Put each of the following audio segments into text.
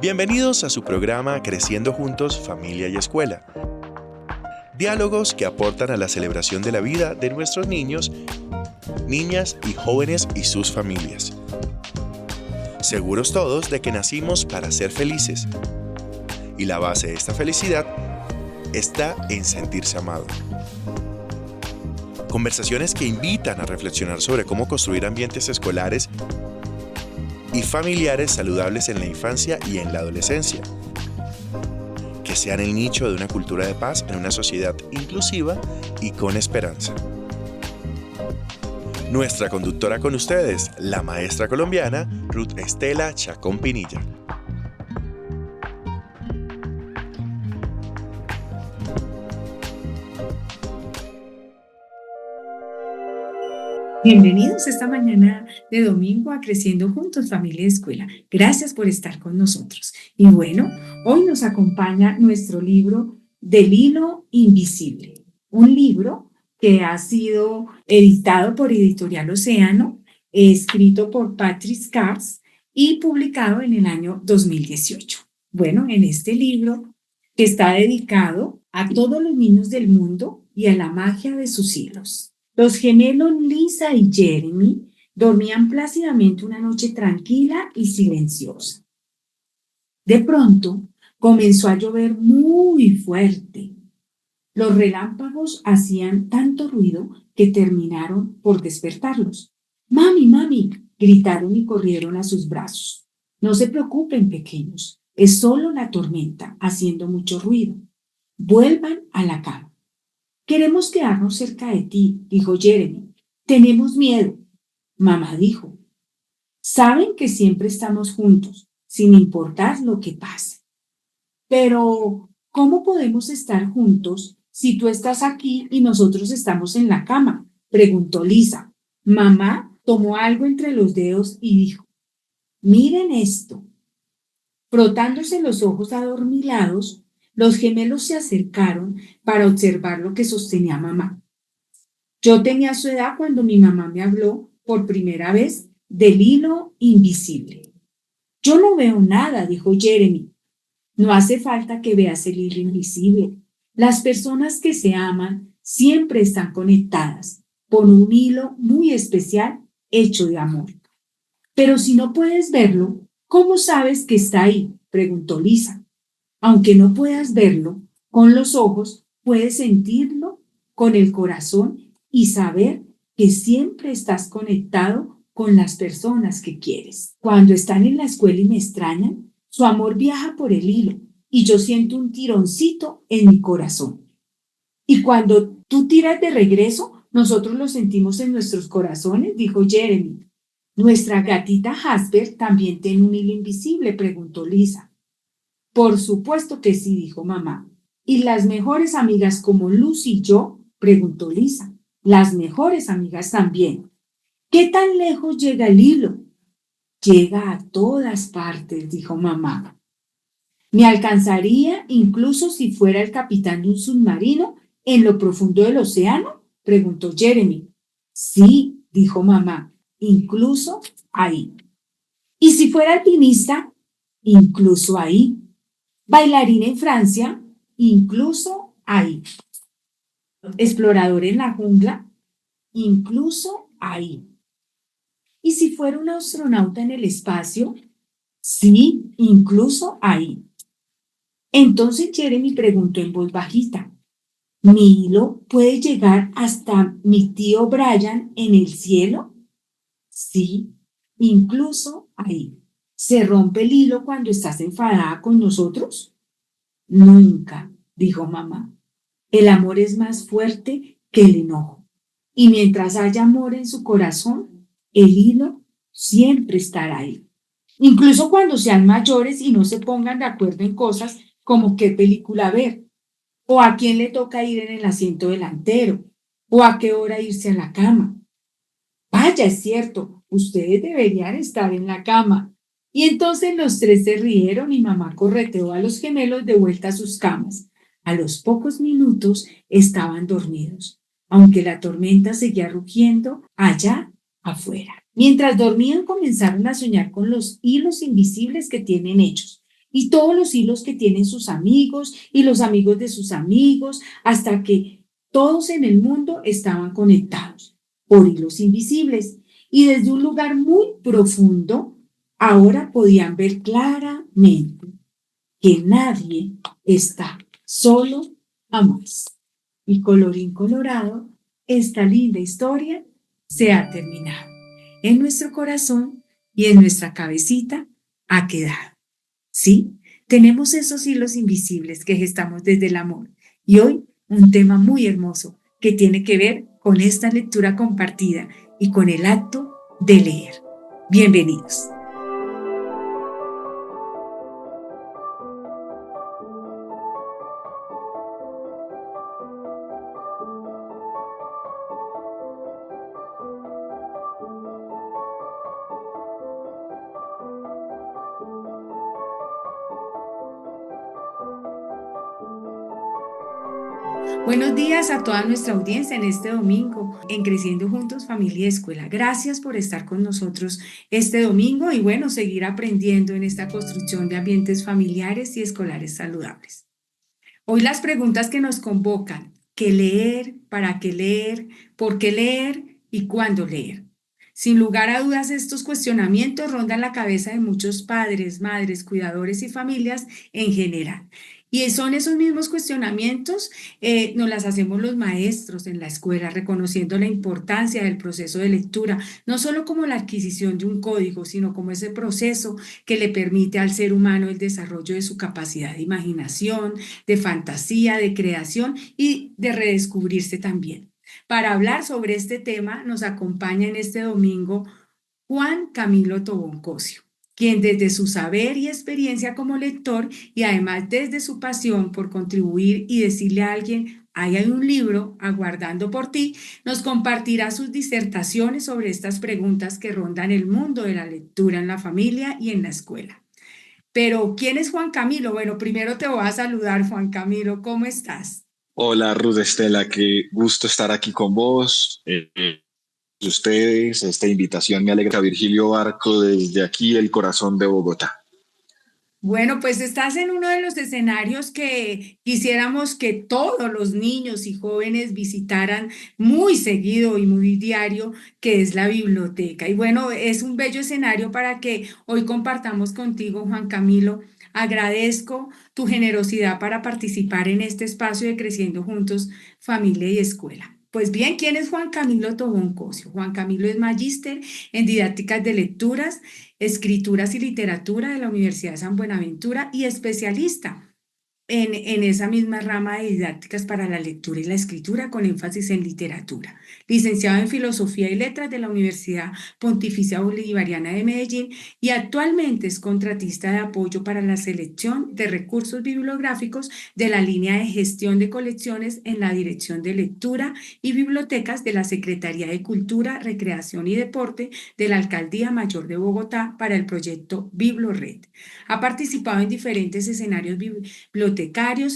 Bienvenidos a su programa Creciendo Juntos, Familia y Escuela. Diálogos que aportan a la celebración de la vida de nuestros niños, niñas y jóvenes y sus familias. Seguros todos de que nacimos para ser felices. Y la base de esta felicidad está en sentirse amado. Conversaciones que invitan a reflexionar sobre cómo construir ambientes escolares y familiares saludables en la infancia y en la adolescencia, que sean el nicho de una cultura de paz en una sociedad inclusiva y con esperanza. Nuestra conductora con ustedes, la maestra colombiana Ruth Estela Chacón Pinilla. Bienvenidos esta mañana de domingo a Creciendo Juntos, Familia y Escuela. Gracias por estar con nosotros. Y bueno, hoy nos acompaña nuestro libro Del hilo invisible, un libro que ha sido editado por Editorial Océano, escrito por Patrice Karst y publicado en el año 2018. Bueno, en este libro que está dedicado a todos los niños del mundo y a la magia de sus hilos. Los gemelos Lisa y Jeremy dormían plácidamente una noche tranquila y silenciosa. De pronto, comenzó a llover muy fuerte. Los relámpagos hacían tanto ruido que terminaron por despertarlos. ¡Mami, mami!, gritaron y corrieron a sus brazos. No se preocupen, pequeños, es solo la tormenta haciendo mucho ruido. Vuelvan a la cama. Queremos quedarnos cerca de ti, dijo Jeremy. Tenemos miedo. Mamá dijo. Saben que siempre estamos juntos, sin importar lo que pase. Pero, ¿cómo podemos estar juntos si tú estás aquí y nosotros estamos en la cama?, preguntó Lisa. Mamá tomó algo entre los dedos y dijo, miren esto. Frotándose los ojos adormilados, los gemelos se acercaron para observar lo que sostenía mamá. Yo tenía su edad cuando mi mamá me habló por primera vez del hilo invisible. Yo no veo nada, dijo Jeremy. No hace falta que veas el hilo invisible. Las personas que se aman siempre están conectadas por un hilo muy especial hecho de amor. Pero si no puedes verlo, ¿cómo sabes que está ahí?, preguntó Lisa. Aunque no puedas verlo con los ojos, puedes sentirlo con el corazón y saber que siempre estás conectado con las personas que quieres. Cuando están en la escuela y me extrañan, su amor viaja por el hilo y yo siento un tironcito en mi corazón. Y cuando tú tiras de regreso, nosotros lo sentimos en nuestros corazones, dijo Jeremy. ¿Nuestra gatita Jasper también tiene un hilo invisible?, preguntó Lisa. Por supuesto que sí, dijo mamá. ¿Y las mejores amigas como Lucy y yo?, preguntó Lisa. Las mejores amigas también. ¿Qué tan lejos llega el hilo? Llega a todas partes, dijo mamá. ¿Me alcanzaría incluso si fuera el capitán de un submarino en lo profundo del océano?, preguntó Jeremy. Sí, dijo mamá, incluso ahí. ¿Y si fuera alpinista? Incluso ahí. Bailarina en Francia, incluso ahí. Explorador en la jungla, incluso ahí. ¿Y si fuera un astronauta en el espacio? Sí, incluso ahí. Entonces Jeremy preguntó en voz bajita, ¿mi hilo puede llegar hasta mi tío Brian en el cielo? Sí, incluso ahí. ¿Se rompe el hilo cuando estás enfadada con nosotros? Nunca, dijo mamá. El amor es más fuerte que el enojo. Y mientras haya amor en su corazón, el hilo siempre estará ahí. Incluso cuando sean mayores y no se pongan de acuerdo en cosas como qué película ver, o a quién le toca ir en el asiento delantero, o a qué hora irse a la cama. Vaya, es cierto, ustedes deberían estar en la cama. Y entonces los tres se rieron y mamá correteó a los gemelos de vuelta a sus camas. A los pocos minutos estaban dormidos, aunque la tormenta seguía rugiendo allá afuera. Mientras dormían comenzaron a soñar con los hilos invisibles que tienen ellos. y todos los hilos que tienen sus amigos y los amigos de sus amigos, hasta que todos en el mundo estaban conectados por hilos invisibles. Y desde un lugar muy profundo, ahora podían ver claramente que nadie está solo jamás. Y colorín colorado, esta linda historia se ha terminado. En nuestro corazón y en nuestra cabecita ha quedado. ¿Sí? Tenemos esos hilos invisibles que gestamos desde el amor. Y hoy un tema muy hermoso que tiene que ver con esta lectura compartida y con el acto de leer. Bienvenidos. Buenos días a toda nuestra audiencia en este domingo en Creciendo Juntos Familia y Escuela. Gracias por estar con nosotros este domingo y bueno, seguir aprendiendo en esta construcción de ambientes familiares y escolares saludables. Hoy las preguntas que nos convocan: ¿qué leer? ¿Para qué leer? ¿Por qué leer? ¿Y cuándo leer? Sin lugar a dudas, estos cuestionamientos rondan la cabeza de muchos padres, madres, cuidadores y familias en general. Y son esos mismos cuestionamientos, nos las hacemos los maestros en la escuela, reconociendo la importancia del proceso de lectura, no solo como la adquisición de un código, sino como ese proceso que le permite al ser humano el desarrollo de su capacidad de imaginación, de fantasía, de creación y de redescubrirse también. Para hablar sobre este tema nos acompaña en este domingo Juan Camilo Tobón Cosio, quien desde su saber y experiencia como lector y además desde su pasión por contribuir y decirle a alguien: ahí hay un libro aguardando por ti, nos compartirá sus disertaciones sobre estas preguntas que rondan el mundo de la lectura en la familia y en la escuela. Pero, ¿quién es Juan Camilo? Bueno, primero te voy a saludar, Juan Camilo, ¿cómo estás? Hola Ruth Estela, qué gusto estar aquí con vos, ustedes, esta invitación me alegra. Virgilio Barco desde aquí, el corazón de Bogotá. Bueno, pues estás en uno de los escenarios que quisiéramos que todos los niños y jóvenes visitaran muy seguido y muy diario, que es la biblioteca. Y bueno, es un bello escenario para que hoy compartamos contigo, Juan Camilo. Agradezco tu generosidad para participar en este espacio de Creciendo Juntos, Familia y Escuela. Pues bien, ¿quién es Juan Camilo Tobón Cosio? Juan Camilo es magíster en didácticas de lecturas, escrituras y literatura de la Universidad de San Buenaventura y especialista en esa misma rama de didácticas para la lectura y la escritura con énfasis en literatura. Licenciado en Filosofía y Letras de la Universidad Pontificia Bolivariana de Medellín y actualmente es contratista de apoyo para la selección de recursos bibliográficos de la línea de gestión de colecciones en la Dirección de Lectura y Bibliotecas de la Secretaría de Cultura, Recreación y Deporte de la Alcaldía Mayor de Bogotá para el proyecto BibloRed. Ha participado en diferentes escenarios bibliotecarios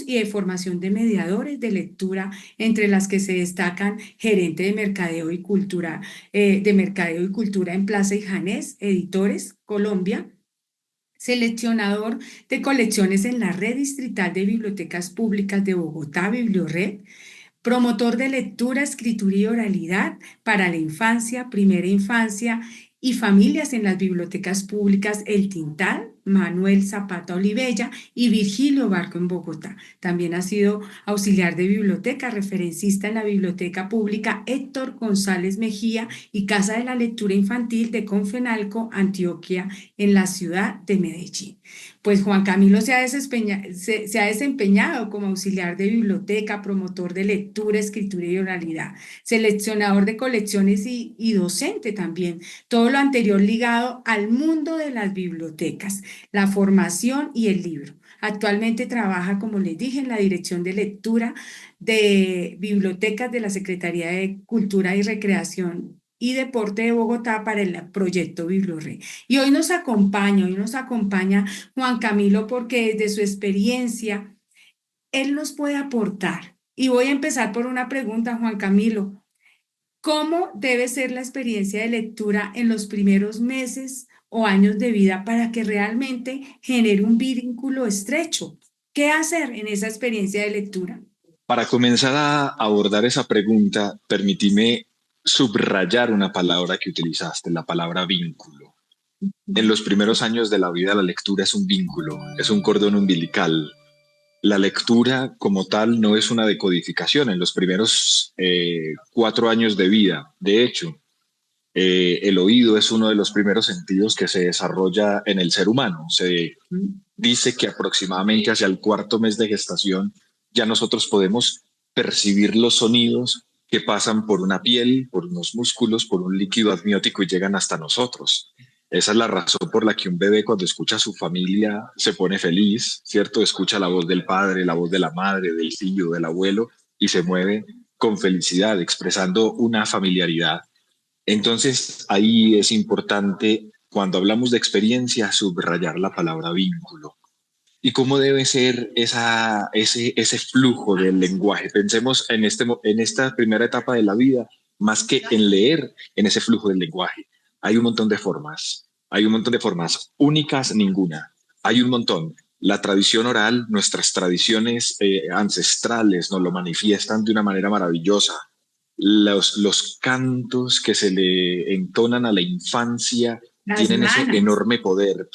y de formación de mediadores de lectura, entre las que se destacan gerente de mercadeo y cultura en Plaza y Janés, Editores, Colombia, seleccionador de colecciones en la Red Distrital de Bibliotecas Públicas de Bogotá, BibloRed, promotor de lectura, escritura y oralidad para la infancia, primera infancia y familias en las bibliotecas públicas El Tintal, Manuel Zapata Olivella y Virgilio Barco en Bogotá. También ha sido auxiliar de biblioteca, referencista en la Biblioteca Pública Héctor González Mejía y Casa de la Lectura Infantil de Confenalco, Antioquia, en la ciudad de Medellín. Pues Juan Camilo se ha desempeñado como auxiliar de biblioteca, promotor de lectura, escritura y oralidad, seleccionador de colecciones y docente también. Todo lo anterior ligado al mundo de las bibliotecas, la formación y el libro. Actualmente trabaja, como les dije, en la Dirección de Lectura de Bibliotecas de la Secretaría de Cultura y Recreación y Deporte de Bogotá para el proyecto BibloRed. Y hoy nos acompaña Juan Camilo porque desde su experiencia él nos puede aportar. Y voy a empezar por una pregunta, Juan Camilo. ¿Cómo debe ser la experiencia de lectura en los primeros meses o años de vida para que realmente genere un vínculo estrecho? ¿Qué hacer en esa experiencia de lectura? Para comenzar a abordar esa pregunta, permitime subrayar una palabra que utilizaste, la palabra vínculo. En los primeros años de la vida, la lectura es un vínculo, es un cordón umbilical. La lectura como tal no es una decodificación en los primeros 4 años de vida. De hecho, el oído es uno de los primeros sentidos que se desarrolla en el ser humano. Se dice que aproximadamente hacia el cuarto mes de gestación ya nosotros podemos percibir los sonidos que pasan por una piel, por unos músculos, por un líquido amniótico y llegan hasta nosotros. Esa es la razón por la que un bebé cuando escucha a su familia se pone feliz, ¿cierto? Escucha la voz del padre, la voz de la madre, del tío, del abuelo y se mueve con felicidad, expresando una familiaridad. Entonces, ahí es importante, cuando hablamos de experiencia, subrayar la palabra vínculo. ¿Y cómo debe ser ese flujo del lenguaje? Pensemos en esta primera etapa de la vida, más que en leer, en ese flujo del lenguaje. Hay un montón de formas, hay un montón de formas, únicas ninguna. Hay un montón. La tradición oral, nuestras tradiciones ancestrales nos lo manifiestan de una manera maravillosa. Los cantos que se le entonan a la infancia Las tienen ese nanas. enorme poder.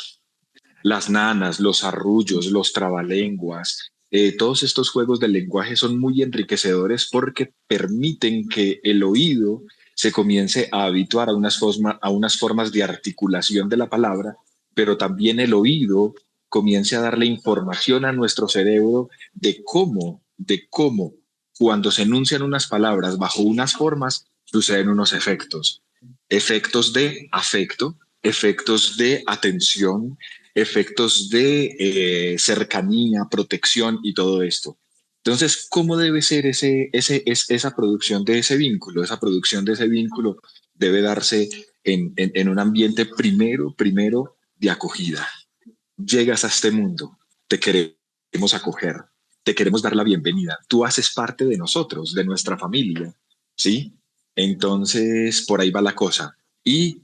Las nanas, los arrullos, los trabalenguas, todos estos juegos del lenguaje son muy enriquecedores porque permiten que el oído se comience a habituar a unas formas de articulación de la palabra, pero también el oído comience a darle información a nuestro cerebro de cómo cuando se enuncian unas palabras bajo unas formas, suceden unos efectos. Efectos de afecto, efectos de atención, efectos de cercanía, protección y todo esto. Entonces, ¿cómo debe ser esa producción de ese vínculo? Esa producción de ese vínculo debe darse en un ambiente primero de acogida. Llegas a este mundo, te queremos acoger, te queremos dar la bienvenida. Tú haces parte de nosotros, de nuestra familia, ¿sí? Entonces, por ahí va la cosa. Y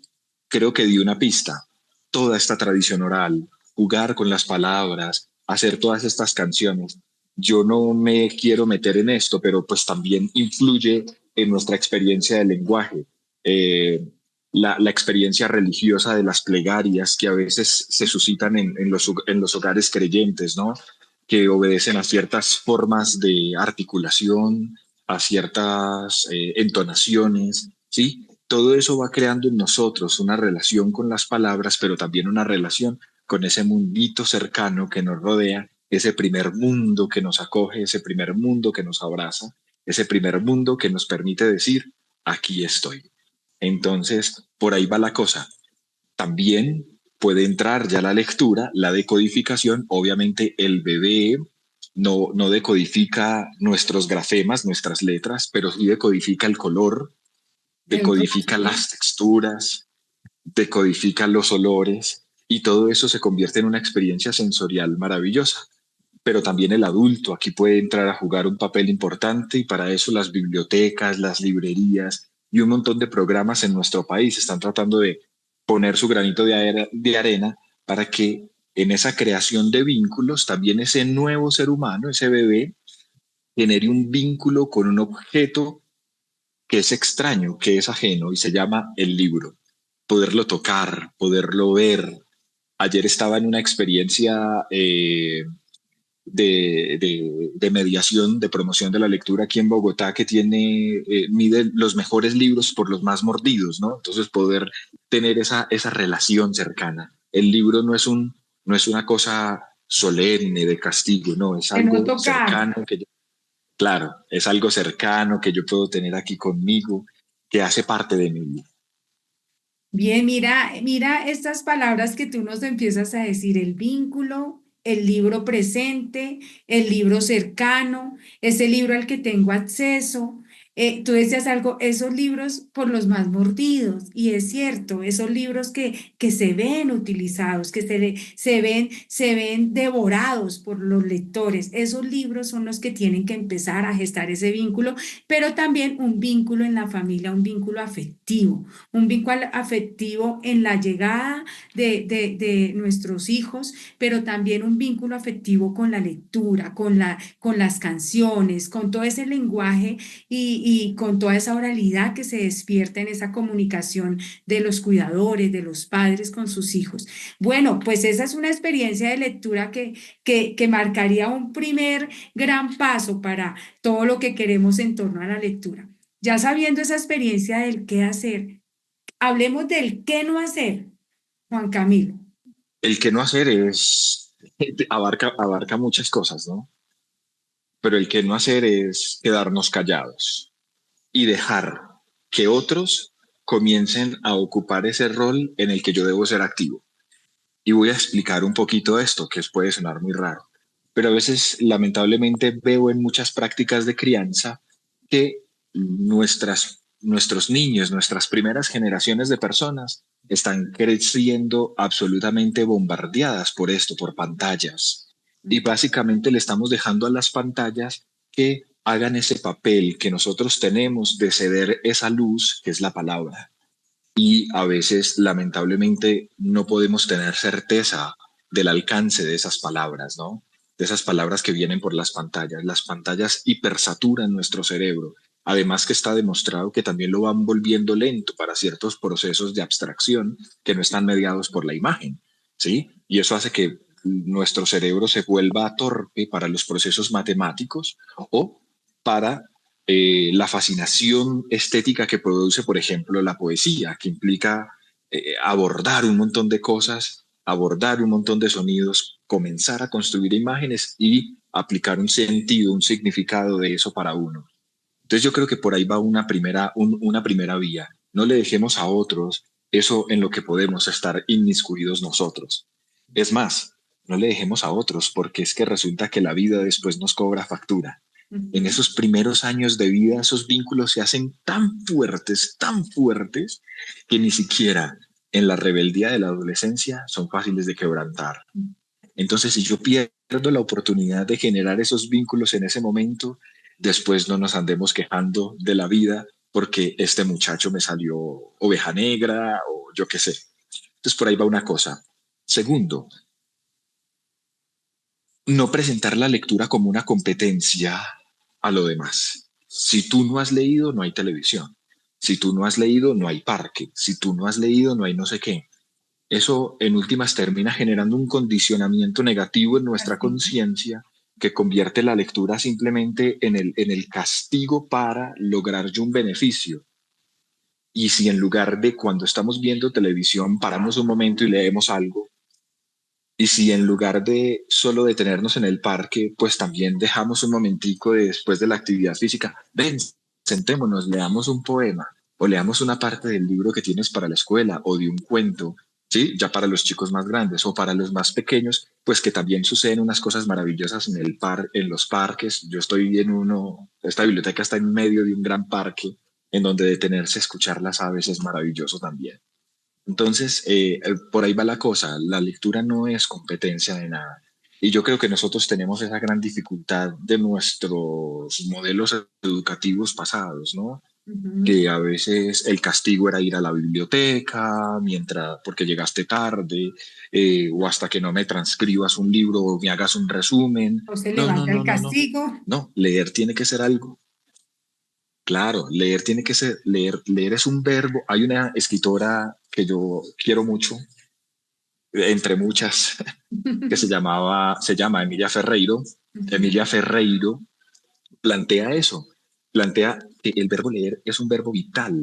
creo que di una pista. Toda esta tradición oral, jugar con las palabras, hacer todas estas canciones. Yo no me quiero meter en esto, pero pues también influye en nuestra experiencia del lenguaje. La experiencia religiosa de las plegarias que a veces se suscitan en los hogares creyentes, ¿no? Que obedecen a ciertas formas de articulación, a ciertas entonaciones, ¿sí? Todo eso va creando en nosotros una relación con las palabras, pero también una relación con ese mundito cercano que nos rodea, ese primer mundo que nos acoge, ese primer mundo que nos abraza, ese primer mundo que nos permite decir, aquí estoy. Entonces, por ahí va la cosa. También puede entrar ya la lectura, la decodificación. Obviamente el bebé no decodifica nuestros grafemas, nuestras letras, pero sí decodifica el color, El decodifica rostro. las texturas, decodifica los olores y todo eso se convierte en una experiencia sensorial maravillosa. Pero también el adulto aquí puede entrar a jugar un papel importante y para eso las bibliotecas, las librerías y un montón de programas en nuestro país están tratando de poner su granito de arena para que en esa creación de vínculos también ese nuevo ser humano, ese bebé, genere un vínculo con un objeto que es extraño, que es ajeno y se llama el libro. Poderlo tocar, poderlo ver. Ayer estaba en una experiencia de mediación, de promoción de la lectura aquí en Bogotá, que mide los mejores libros por los más mordidos, ¿no? Entonces poder tener esa relación cercana. El libro no es una cosa solemne de castigo, no, es De no algo tocar. cercano claro, es algo cercano que yo puedo tener aquí conmigo, que hace parte de mi vida. Bien, mira estas palabras que tú nos empiezas a decir, el vínculo, el libro presente, el libro cercano, ese libro al que tengo acceso, Tú decías algo, esos libros por los más mordidos, y es cierto, esos libros que se ven utilizados, que se ven devorados por los lectores, esos libros son los que tienen que empezar a gestar ese vínculo, pero también un vínculo en la familia, un vínculo afectivo en la llegada de nuestros hijos, pero también un vínculo afectivo con la lectura, con las canciones, con todo ese lenguaje y con toda esa oralidad que se despierta en esa comunicación de los cuidadores, de los padres con sus hijos. Bueno, pues esa es una experiencia de lectura que marcaría un primer gran paso para todo lo que queremos en torno a la lectura. Ya sabiendo esa experiencia del qué hacer, hablemos del qué no hacer, Juan Camilo. El que no hacer es, abarca muchas cosas, ¿no? Pero el que no hacer es quedarnos callados y dejar que otros comiencen a ocupar ese rol en el que yo debo ser activo. Y voy a explicar un poquito esto, que puede sonar muy raro, pero a veces lamentablemente veo en muchas prácticas de crianza que nuestros niños, nuestras primeras generaciones de personas están creciendo absolutamente bombardeadas por esto, por pantallas. Y básicamente le estamos dejando a las pantallas que hagan ese papel que nosotros tenemos de ceder esa luz, que es la palabra. Y a veces, lamentablemente, no podemos tener certeza del alcance de esas palabras, ¿no? De esas palabras que vienen por las pantallas. Las pantallas hipersaturan nuestro cerebro. Además que está demostrado que también lo van volviendo lento para ciertos procesos de abstracción que no están mediados por la imagen, ¿sí? Y eso hace que nuestro cerebro se vuelva torpe para los procesos matemáticos o para la fascinación estética que produce, por ejemplo, la poesía, que implica abordar un montón de cosas, abordar un montón de sonidos, comenzar a construir imágenes y aplicar un sentido, un significado de eso para uno. Entonces yo creo que por ahí va una primera vía. No le dejemos a otros eso en lo que podemos estar inmiscuidos nosotros. Es más, no le dejemos a otros porque es que resulta que la vida después nos cobra factura. En Ujú. esos primeros años de vida, esos vínculos se hacen tan fuertes, que ni siquiera en la rebeldía de la adolescencia son fáciles de quebrantar. Entonces, si yo pierdo la oportunidad de generar esos vínculos en ese momento, después no nos andemos quejando de la vida porque este muchacho me salió oveja negra o yo qué sé. Entonces, por ahí va una cosa. Segundo, no presentar la lectura como una competencia a lo demás. Si tú no has leído, no hay televisión. Si tú no has leído, no hay parque. Si tú no has leído, no hay no sé qué. Eso en últimas termina generando un condicionamiento negativo en nuestra Así. conciencia que convierte la lectura simplemente en el castigo para lograr yo un beneficio. Y si en lugar de cuando estamos viendo televisión paramos un momento y leemos algo, y si en lugar de solo detenernos en el parque, pues también dejamos un momentico después de la actividad física, ven, sentémonos, leamos un poema o leamos una parte del libro que tienes para la escuela o de un cuento, ¿sí? Ya para los chicos más grandes o para los más pequeños, pues que también suceden unas cosas maravillosas en los parques. Yo estoy en uno, esta biblioteca está en medio de un gran parque en donde detenerse a escuchar las aves es maravilloso también. Entonces, por ahí va la cosa. La lectura no es competencia de nada. Y yo creo que nosotros tenemos esa gran dificultad de nuestros modelos educativos pasados, ¿no? Ujú. Que a veces el castigo era ir a la biblioteca porque llegaste tarde, o hasta que no me transcribas un libro o me hagas un resumen. O se No, no, levanta el no, no, no. castigo. No, leer tiene que ser algo. Claro, leer tiene que ser, leer es un verbo. Hay una escritora que yo quiero mucho, entre muchas, que se llama Emilia Ferreiro. Emilia Ujú. Ferreiro plantea eso, plantea que el verbo leer es un verbo vital,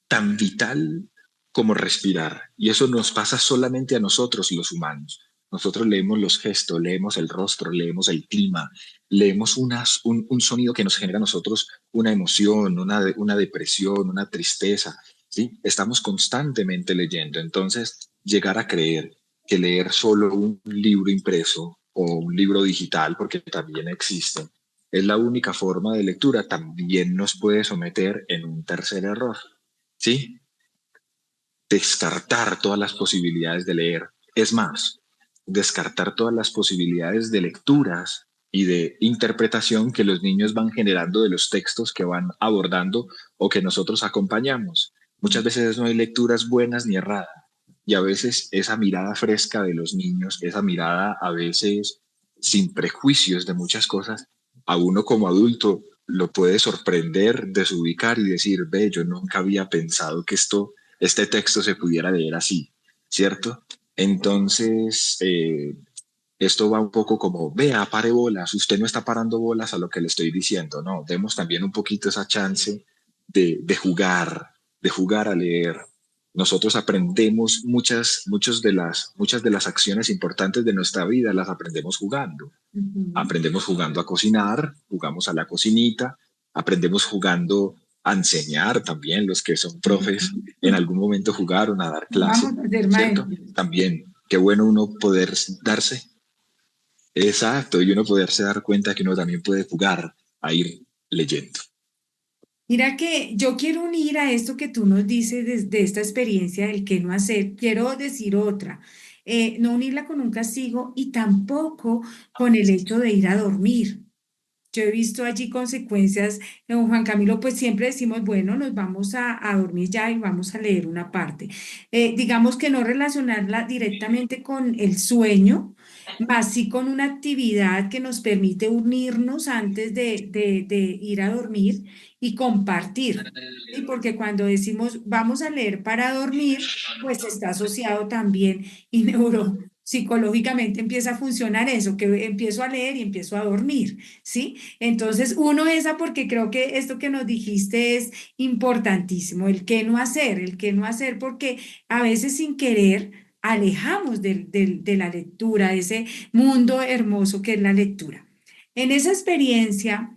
tan vital como respirar. Y eso nos pasa solamente a nosotros los humanos. Nosotros leemos los gestos, leemos el rostro, leemos el clima, leemos un sonido que nos genera a nosotros una emoción, una depresión, una tristeza. ¿Sí? Estamos constantemente leyendo. Entonces, llegar a creer que leer solo un libro impreso o un libro digital, porque también existe, es la única forma de lectura, también nos puede someter en un tercer error, ¿sí? Descartar todas las posibilidades de leer. Es más, descartar todas las posibilidades de lecturas y de interpretación que los niños van generando de los textos que van abordando o que nosotros acompañamos. Muchas veces no hay lecturas buenas ni erradas. Y a veces esa mirada fresca de los niños, esa mirada a veces sin prejuicios de muchas cosas, a uno como adulto lo puede sorprender, desubicar y decir, ve, yo nunca había pensado que este texto se pudiera leer así, ¿cierto? Entonces, esto va un poco como, vea, pare bolas, usted no está parando bolas a lo que le estoy diciendo, no, demos también un poquito esa chance de jugar a leer. Nosotros aprendemos muchas de las acciones importantes de nuestra vida, las aprendemos jugando. Ujú. Aprendemos jugando a cocinar, jugamos a la cocinita, aprendemos jugando a enseñar también, los que son profes en Ujú. algún momento jugaron a dar clase, Vamos a ser ¿cierto? maestros. También, qué bueno uno poder darse, exacto, y uno poderse dar cuenta que uno también puede jugar a ir leyendo. Mira que yo quiero unir a esto que tú nos dices de esta experiencia del que no hacer, quiero decir otra, no unirla con un castigo y tampoco con el hecho de ir a dormir. Yo he visto allí consecuencias, Juan Camilo, pues siempre decimos, bueno, nos vamos a dormir ya y vamos a leer una parte. Digamos que no relacionarla directamente con el sueño, más sí con una actividad que nos permite unirnos antes de ir a dormir y compartir. ¿Sí? Porque cuando decimos vamos a leer para dormir, pues está asociado también y neuropsicológicamente empieza a funcionar eso, que empiezo a leer y empiezo a dormir. ¿Sí? Entonces, uno esa porque creo que esto que nos dijiste es importantísimo, el qué no hacer, porque a veces sin querer alejamos de la lectura, de ese mundo hermoso que es la lectura. En esa experiencia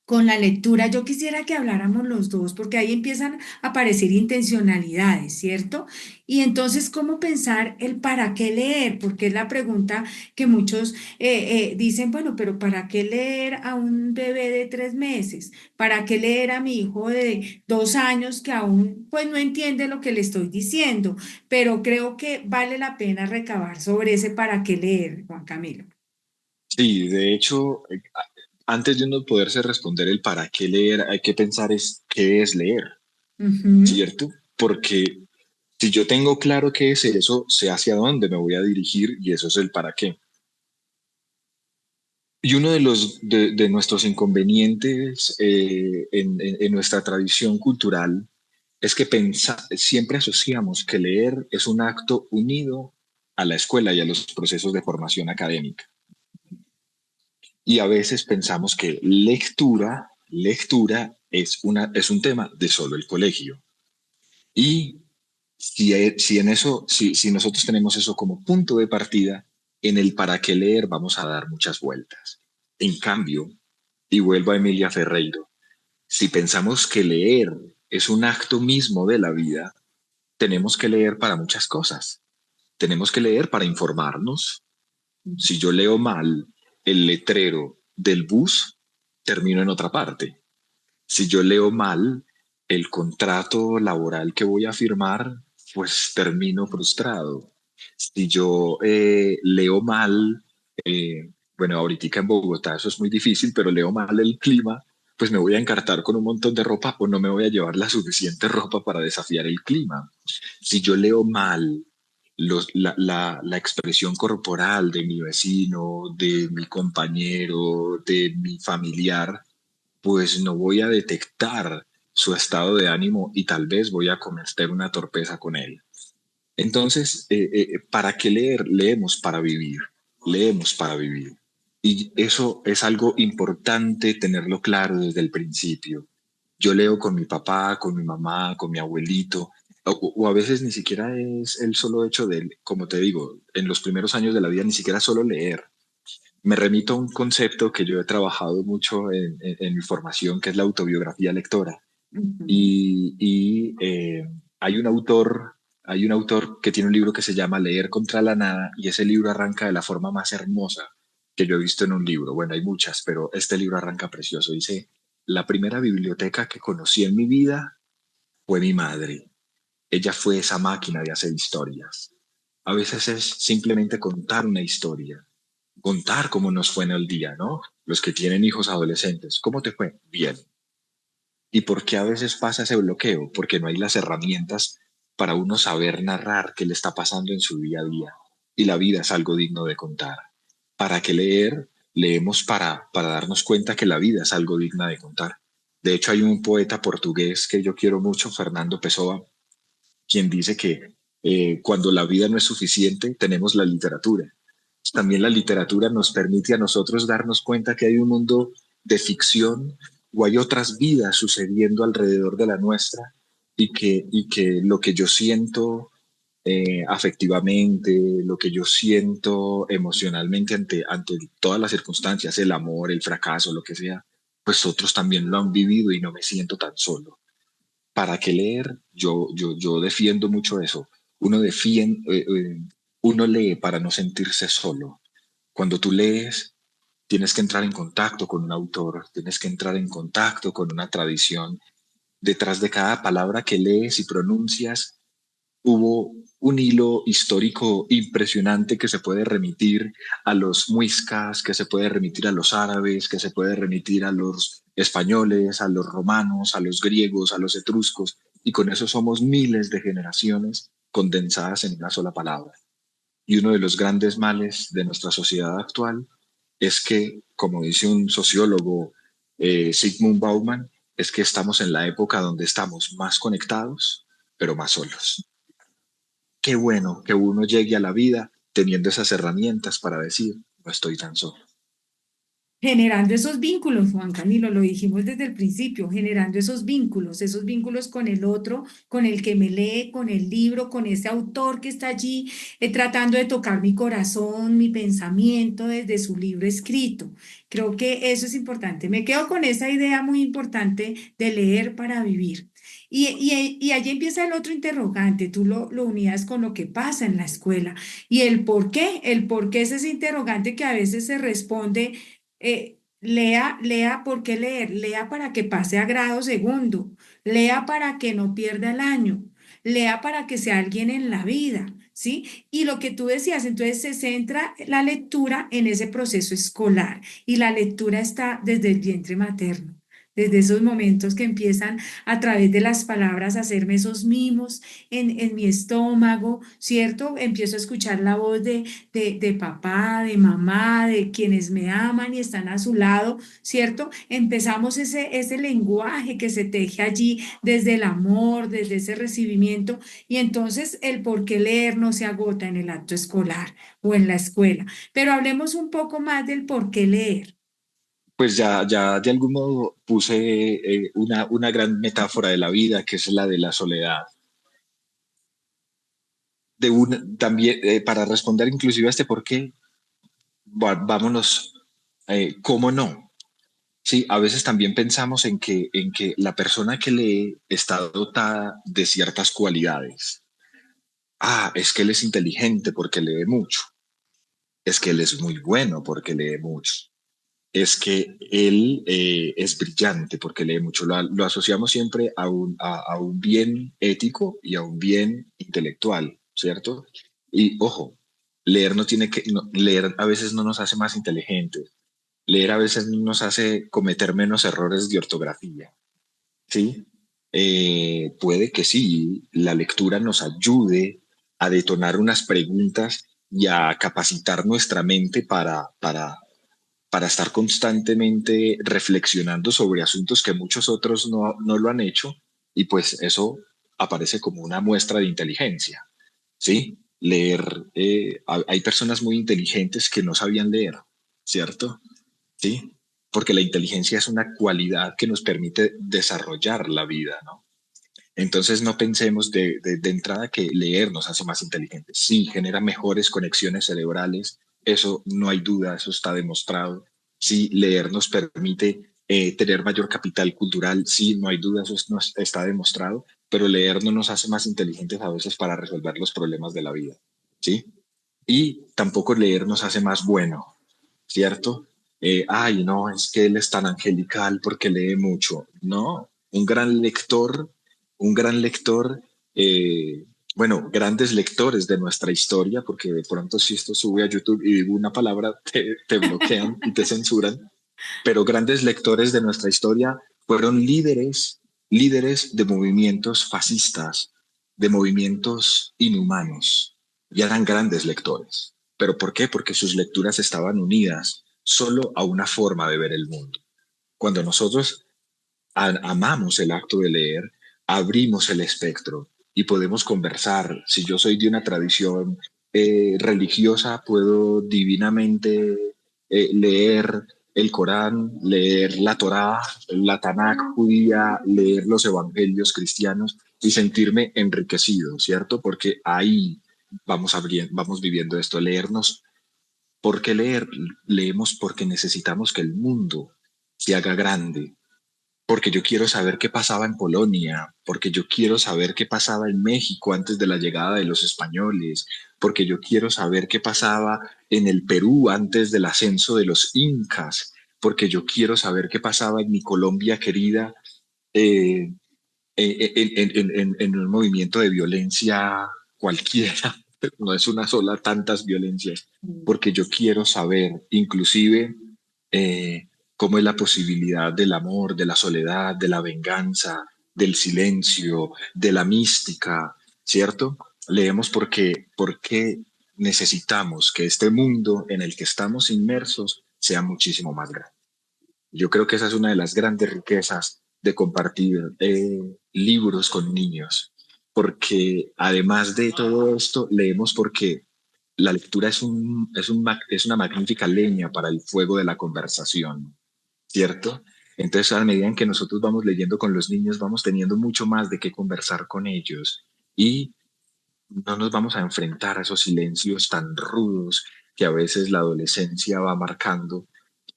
con la lectura, yo quisiera que habláramos los dos, porque ahí empiezan a aparecer intencionalidades, ¿cierto? Y entonces, ¿cómo pensar el para qué leer? Porque es la pregunta que muchos dicen, bueno, pero ¿para qué leer a un bebé de 3 meses? ¿Para qué leer a mi hijo de 2 años que aún pues no entiende lo que le estoy diciendo? Pero creo que vale la pena recabar sobre ese para qué leer, Juan Camilo. Sí, de hecho, antes de uno poderse responder el para qué leer, hay que pensar es qué es leer, Ujú, ¿cierto? Porque si yo tengo claro qué es eso, sé hacia dónde me voy a dirigir y eso es el para qué. Y uno de nuestros inconvenientes en nuestra tradición cultural es que siempre asociamos que leer es un acto unido a la escuela y a los procesos de formación académica. Y a veces pensamos que lectura es un tema de solo el colegio. Y si nosotros tenemos eso como punto de partida, en el para qué leer vamos a dar muchas vueltas. En cambio, y vuelvo a Emilia Ferreiro, si pensamos que leer es un acto mismo de la vida, tenemos que leer para muchas cosas. Tenemos que leer para informarnos. Si yo leo mal el letrero del bus, termino en otra parte. Si yo leo mal el contrato laboral que voy a firmar, pues termino frustrado. Si yo leo mal, bueno, ahorita en Bogotá eso es muy difícil, pero leo mal el clima, pues me voy a encartar con un montón de ropa o no me voy a llevar la suficiente ropa para desafiar el clima. Si yo leo mal la expresión corporal de mi vecino, de mi compañero, de mi familiar, pues no voy a detectar su estado de ánimo y tal vez voy a cometer una torpeza con él. Entonces, ¿para qué leer? Leemos para vivir. Y eso es algo importante tenerlo claro desde el principio. Yo leo con mi papá, con mi mamá, con mi abuelito, o a veces ni siquiera es el solo hecho de, como te digo, en los primeros años de la vida ni siquiera solo leer. Me remito a un concepto que yo he trabajado mucho en mi formación, que es la autobiografía lectora. ujú. Y hay un autor que tiene un libro que se llama Leer contra la nada, y ese libro arranca de la forma más hermosa, que yo he visto en un libro. Bueno, hay muchas, pero este libro arranca precioso. Dice, la primera biblioteca que conocí en mi vida fue mi madre. Ella fue esa máquina de hacer historias. A veces es simplemente contar una historia, contar cómo nos fue en el día, ¿no? Los que tienen hijos adolescentes, ¿cómo te fue? Bien. ¿Y por qué a veces pasa ese bloqueo? Porque no hay las herramientas para uno saber narrar qué le está pasando en su día a día. Y la vida es algo digno de contar. ¿Para qué leer? Leemos para darnos cuenta que la vida es algo digna de contar. De hecho, hay un poeta portugués que yo quiero mucho, Fernando Pessoa, quien dice que cuando la vida no es suficiente, tenemos la literatura. También la literatura nos permite a nosotros darnos cuenta que hay un mundo de ficción o hay otras vidas sucediendo alrededor de la nuestra y que lo que yo siento afectivamente, lo que yo siento emocionalmente ante todas las circunstancias, el amor, el fracaso, lo que sea, pues otros también lo han vivido y no me siento tan solo. ¿Para qué leer? Yo defiendo mucho eso. Uno, uno lee para no sentirse solo. Cuando tú lees, tienes que entrar en contacto con un autor, tienes que entrar en contacto con una tradición. Detrás de cada palabra que lees y pronuncias, hubo un hilo histórico impresionante que se puede remitir a los muiscas, que se puede remitir a los árabes, que se puede remitir a los españoles, a los romanos, a los griegos, a los etruscos, y con eso somos miles de generaciones condensadas en una sola palabra. Y uno de los grandes males de nuestra sociedad actual es que, como dice un sociólogo, Zygmunt Bauman, es que estamos en la época donde estamos más conectados, pero más solos. Qué bueno que uno llegue a la vida teniendo esas herramientas para decir, no estoy tan solo. Generando esos vínculos, Juan Camilo, lo dijimos desde el principio, generando esos vínculos con el otro, con el que me lee, con el libro, con ese autor que está allí, tratando de tocar mi corazón, mi pensamiento desde su libro escrito. Creo que eso es importante. Me quedo con esa idea muy importante de leer para vivir. Y allí empieza el otro interrogante, tú lo unías con lo que pasa en la escuela y el por qué es ese interrogante que a veces se responde lea, ¿por qué leer? Lea para que pase a grado segundo, lea para que no pierda el año, lea para que sea alguien en la vida, ¿sí? Y lo que tú decías, entonces se centra la lectura en ese proceso escolar y la lectura está desde el vientre materno. Desde esos momentos que empiezan a través de las palabras a hacerme esos mimos en mi estómago, ¿cierto? Empiezo a escuchar la voz de papá, de mamá, de quienes me aman y están a su lado, ¿cierto? Empezamos ese lenguaje que se teje allí desde el amor, desde ese recibimiento, y entonces el por qué leer no se agota en el acto escolar o en la escuela. Pero hablemos un poco más del por qué leer. Pues ya de algún modo puse una gran metáfora de la vida, que es la de la soledad. También, para responder inclusive a este por qué, vámonos, ¿cómo no? Sí, a veces también pensamos en que la persona que lee está dotada de ciertas cualidades. Ah, es que él es inteligente porque lee mucho. Es que él es muy bueno porque lee mucho. Es que él es brillante porque lee mucho. Lo asociamos siempre a un bien ético y a un bien intelectual, ¿cierto? Y ojo, leer no tiene que, leer a veces no nos hace más inteligentes. Leer a veces nos hace cometer menos errores de ortografía, ¿sí? Puede que sí, la lectura nos ayude a detonar unas preguntas y a capacitar nuestra mente para estar constantemente reflexionando sobre asuntos que muchos otros no lo han hecho, y pues eso aparece como una muestra de inteligencia, ¿sí? Leer, hay personas muy inteligentes que no sabían leer, ¿cierto? ¿Sí? Porque la inteligencia es una cualidad que nos permite desarrollar la vida, ¿no? Entonces no pensemos de entrada que leer nos hace más inteligentes. Sí, genera mejores conexiones cerebrales, eso no hay duda, eso está demostrado. Sí, leer nos permite tener mayor capital cultural, sí, no hay duda, está demostrado, pero leer no nos hace más inteligentes a veces para resolver los problemas de la vida, ¿sí? Y tampoco leer nos hace más bueno. ¿cierto? Ay, no, es que él es tan angelical porque lee mucho. No, un gran lector, bueno, grandes lectores de nuestra historia, porque de pronto si esto sube a YouTube y digo una palabra, te bloquean y te censuran, pero grandes lectores de nuestra historia fueron líderes de movimientos fascistas, de movimientos inhumanos, y eran grandes lectores. ¿Pero por qué? Porque sus lecturas estaban unidas solo a una forma de ver el mundo. Cuando nosotros amamos el acto de leer, abrimos el espectro y podemos conversar. Si yo soy de una tradición religiosa, puedo divinamente leer el Corán, leer la Torá, la Tanakh judía, leer los evangelios cristianos y sentirme enriquecido, ¿cierto? Porque ahí vamos viviendo esto, leernos. ¿Por qué leer? Leemos porque necesitamos que el mundo se haga grande, porque yo quiero saber qué pasaba en Polonia, porque yo quiero saber qué pasaba en México antes de la llegada de los españoles, porque yo quiero saber qué pasaba en el Perú antes del ascenso de los incas, porque yo quiero saber qué pasaba en mi Colombia querida eh, en un movimiento de violencia cualquiera, no es una sola, tantas violencias, porque yo quiero saber inclusive eh, cómo es la posibilidad del amor, de la soledad, de la venganza, del silencio, de la mística, ¿cierto? Leemos porque necesitamos que este mundo en el que estamos inmersos sea muchísimo más grande. Yo creo que esa es una de las grandes riquezas de compartir libros con niños, porque además de todo esto, leemos porque la lectura es una magnífica leña para el fuego de la conversación, ¿cierto? Entonces, a medida en que nosotros vamos leyendo con los niños, vamos teniendo mucho más de qué conversar con ellos y no nos vamos a enfrentar a esos silencios tan rudos que a veces la adolescencia va marcando.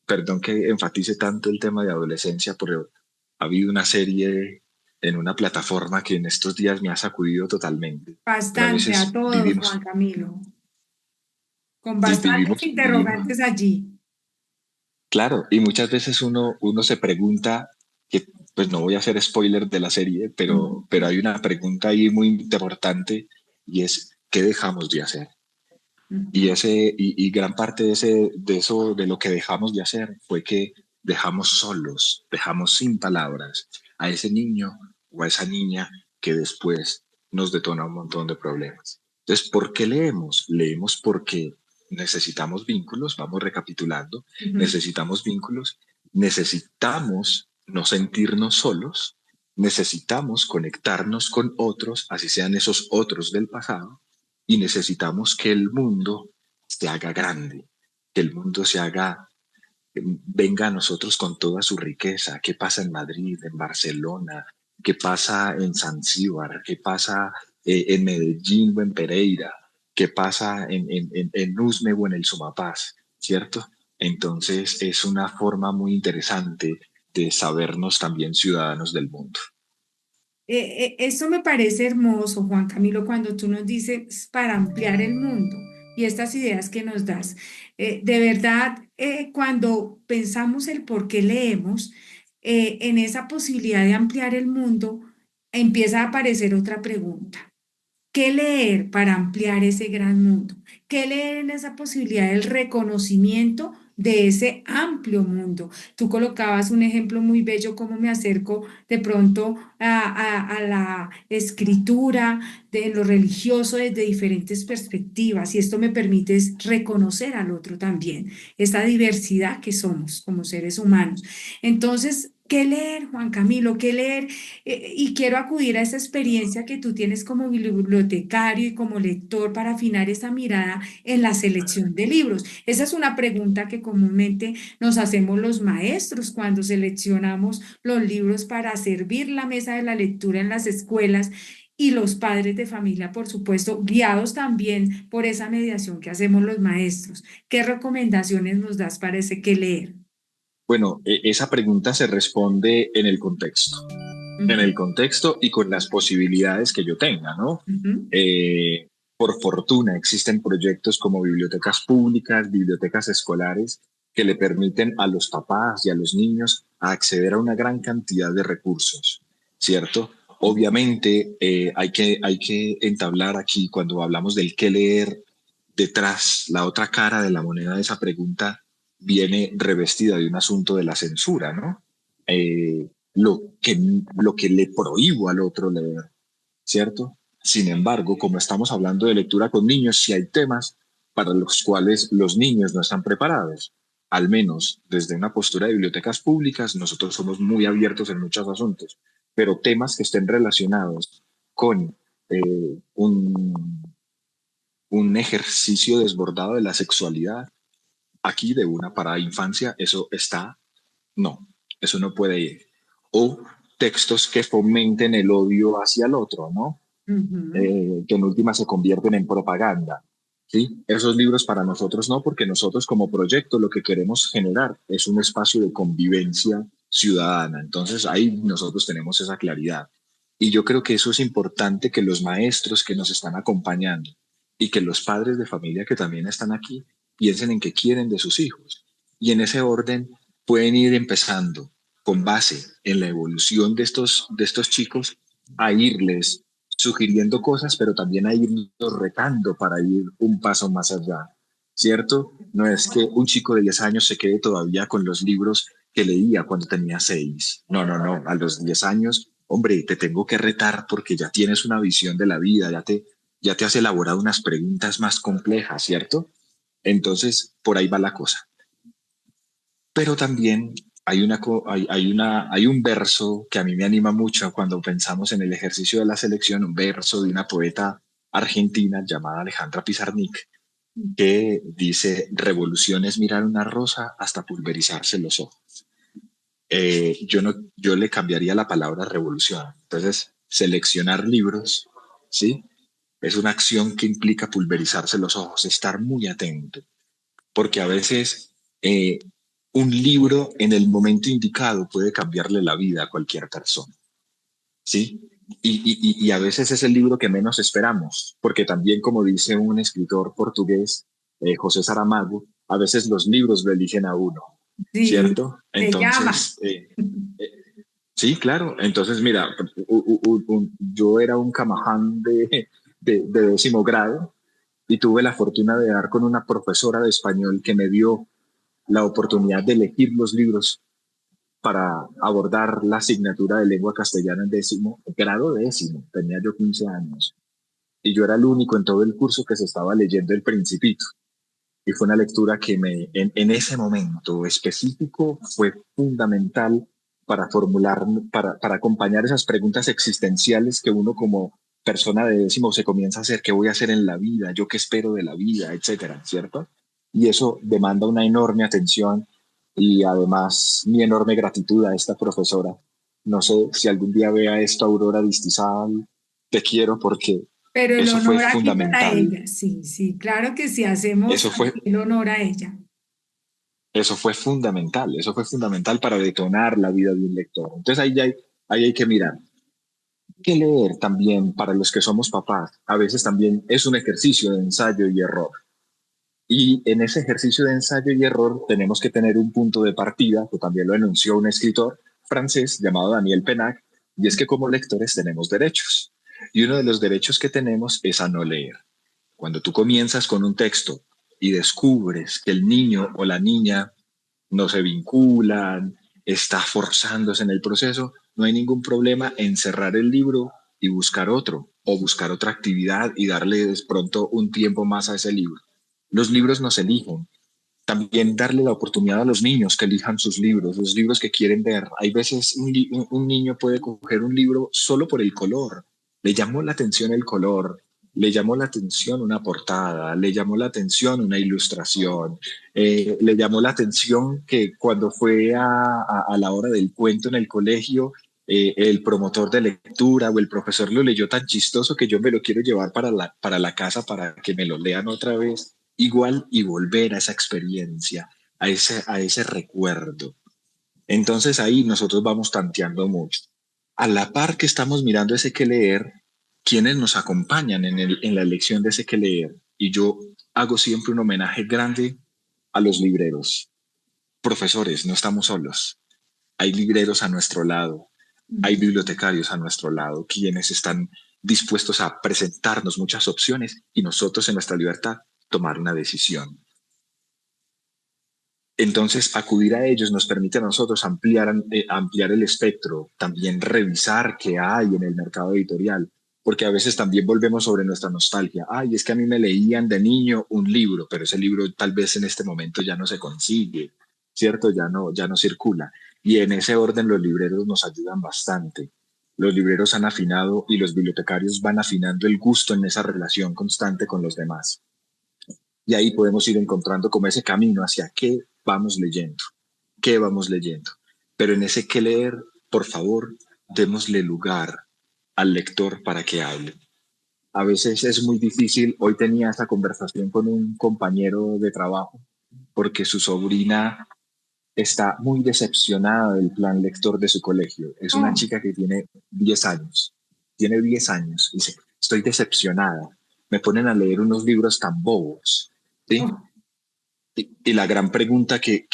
Perdón que enfatice tanto el tema de adolescencia, pero ha habido una serie en una plataforma que en estos días me ha sacudido totalmente. Pero a Bastante, a veces todos, Juan Camilo, con bastantes vivimos, interrogantes allí. claro, y muchas veces uno se pregunta, que pues no voy a hacer spoiler de la serie, pero hay una pregunta ahí muy importante y es, ¿qué dejamos de hacer? Y gran parte de eso, de lo que dejamos de hacer, fue que dejamos solos, dejamos sin palabras a ese niño o a esa niña que después nos detona un montón de problemas. Entonces, ¿por qué leemos? Leemos porque necesitamos vínculos, vamos recapitulando, Ujú. necesitamos vínculos, necesitamos no sentirnos solos, necesitamos conectarnos con otros, así sean esos otros del pasado, y necesitamos que el mundo se haga grande, que el mundo se haga, venga a nosotros con toda su riqueza. ¿Qué pasa en Madrid, en Barcelona? ¿Qué pasa en Zanzíbar? ¿Qué pasa en Medellín o en Pereira? ¿Qué pasa en Usme o en el Sumapaz? ¿Cierto? Entonces es una forma muy interesante de sabernos también ciudadanos del mundo. Eso me parece hermoso, Juan Camilo, cuando tú nos dices para ampliar el mundo y estas ideas que nos das. De verdad, cuando pensamos el por qué leemos, en esa posibilidad de ampliar el mundo, empieza a aparecer otra pregunta. ¿Qué leer para ampliar ese gran mundo? ¿Qué leer en esa posibilidad del reconocimiento de ese amplio mundo? Tú colocabas un ejemplo muy bello, cómo me acerco de pronto a la escritura, de lo religioso desde diferentes perspectivas, y esto me permite es reconocer al otro también, esa diversidad que somos como seres humanos. Entonces, ¿qué leer, Juan Camilo? ¿Qué leer? Y quiero acudir a esa experiencia que tú tienes como bibliotecario y como lector para afinar esa mirada en la selección de libros. Esa es una pregunta que comúnmente nos hacemos los maestros cuando seleccionamos los libros para servir la mesa de la lectura en las escuelas. Y los padres de familia, por supuesto, guiados también por esa mediación que hacemos los maestros. ¿Qué recomendaciones nos das para ese qué leer? Bueno, esa pregunta se responde en Ujú, el contexto y con las posibilidades que yo tenga, ¿no? ujú, Por fortuna existen proyectos como bibliotecas públicas, bibliotecas escolares, que le permiten a los papás y a los niños acceder a una gran cantidad de recursos, ¿cierto? Obviamente hay que entablar aquí, cuando hablamos del qué leer, detrás, la otra cara de la moneda de esa pregunta viene revestida de un asunto de la censura, ¿no? Lo que le prohíbo al otro leer, ¿cierto? Sin embargo, como estamos hablando de lectura con niños, sí hay temas para los cuales los niños no están preparados. Al menos desde una postura de bibliotecas públicas, nosotros somos muy abiertos en muchos asuntos, pero temas que estén relacionados con un ejercicio desbordado de la sexualidad, aquí de una para infancia, eso está, no, eso no puede ir. O textos que fomenten el odio hacia el otro, ¿no? Ujú. Que en última se convierten en propaganda. ¿Sí? Esos libros para nosotros no, porque nosotros como proyecto lo que queremos generar es un espacio de convivencia ciudadana. Entonces ahí nosotros tenemos esa claridad. Y yo creo que eso es importante que los maestros que nos están acompañando y que los padres de familia que también están aquí piensen en qué quieren de sus hijos. Y en ese orden pueden ir empezando con base en la evolución de estos chicos a irles sugiriendo cosas, pero también a irnos retando para ir un paso más allá, ¿cierto? No es que un chico de 10 años se quede todavía con los libros que leía cuando tenía 6. No, no, no. A los 10 años, hombre, te tengo que retar porque ya tienes una visión de la vida, ya te has elaborado unas preguntas más complejas, ¿cierto? Entonces, por ahí va la cosa. Pero también hay un verso que a mí me anima mucho cuando pensamos en el ejercicio de la selección, un verso de una poeta argentina llamada Alejandra Pizarnik, que dice, revolución es mirar una rosa hasta pulverizarse los ojos. Yo, no, yo le cambiaría la palabra revolución. Entonces, seleccionar libros, ¿sí? Es una acción que implica pulverizarse los ojos, estar muy atento, porque a veces un libro en el momento indicado puede cambiarle la vida a cualquier persona, ¿sí? Y a veces es el libro que menos esperamos, porque también, como dice un escritor portugués, José Saramago, a veces los libros lo eligen a uno, Sí, ¿cierto? se llama. Entonces, sí, claro. Entonces, mira, yo era un camaján de 10.º grado y tuve la fortuna de dar con una profesora de español que me dio la oportunidad de elegir los libros para abordar la asignatura de lengua castellana en 10.º grado, tenía yo 15 años. Y yo era el único en todo el curso que se estaba leyendo El Principito. Y fue una lectura que en ese momento específico fue fundamental para formular, para acompañar esas preguntas existenciales que uno como persona de 10.º se comienza a hacer: ¿qué voy a hacer en la vida? ¿Yo qué espero de la vida? Etcétera, ¿cierto? Y eso demanda una enorme atención y además mi enorme gratitud a esta profesora. No sé si algún día vea esto, Aurora Distizal, te quiero porque Pero el eso fue honor aquí para fundamental. ella, sí, sí, claro que sí, hacemos Eso fue aquí el honor a ella. Eso fue fundamental para detonar la vida de un lector. Entonces ahí hay que mirar. Que leer también para los que somos papás, a veces también es un ejercicio de ensayo y error. Y en ese ejercicio de ensayo y error tenemos que tener un punto de partida, que también lo enunció un escritor francés llamado Daniel Pennac, y es que como lectores tenemos derechos. Y uno de los derechos que tenemos es a no leer. Cuando tú comienzas con un texto y descubres que el niño o la niña no se vinculan, está forzándose en el proceso, no hay ningún problema en cerrar el libro y buscar otro, o buscar otra actividad y darle de pronto un tiempo más a ese libro. Los libros nos eligen. También darle la oportunidad a los niños que elijan sus libros, los libros que quieren ver. Hay veces un niño puede coger un libro solo por el color. Le llamó la atención el color, le llamó la atención una portada, le llamó la atención una ilustración, le llamó la atención que cuando fue a la hora del cuento en el colegio, el promotor de lectura o el profesor lo leyó tan chistoso que yo me lo quiero llevar para la casa para que me lo lean otra vez igual y volver a esa experiencia, a ese recuerdo. Entonces ahí nosotros vamos tanteando mucho. A la par que estamos mirando ese que leer, quienes nos acompañan en la elección de ese que leer. Y yo hago siempre un homenaje grande a los libreros. profesores, no estamos solos. Hay libreros a nuestro lado, hay bibliotecarios a nuestro lado, quienes están dispuestos a presentarnos muchas opciones y nosotros en nuestra libertad tomar una decisión. Entonces, acudir a ellos nos permite a nosotros ampliar el espectro, también revisar qué hay en el mercado editorial, porque a veces también volvemos sobre nuestra nostalgia. Ay, es que a mí me leían de niño un libro, pero ese libro tal vez en este momento ya no se consigue, ¿cierto? Ya no circula. Y en ese orden los libreros nos ayudan bastante. Los libreros han afinado y los bibliotecarios van afinando el gusto en esa relación constante con los demás. Y ahí podemos ir encontrando como ese camino hacia qué vamos leyendo. Pero en ese qué leer, por favor, démosle lugar al lector para que hable. A veces es muy difícil. Hoy tenía esta conversación con un compañero de trabajo porque su sobrina está muy decepcionada del plan lector de su colegio. Es una Oh, chica que tiene 10 años. Tiene 10 años. Dice, estoy decepcionada. Me ponen a leer unos libros tan bobos. ¿Sí? oh, Y la gran pregunta que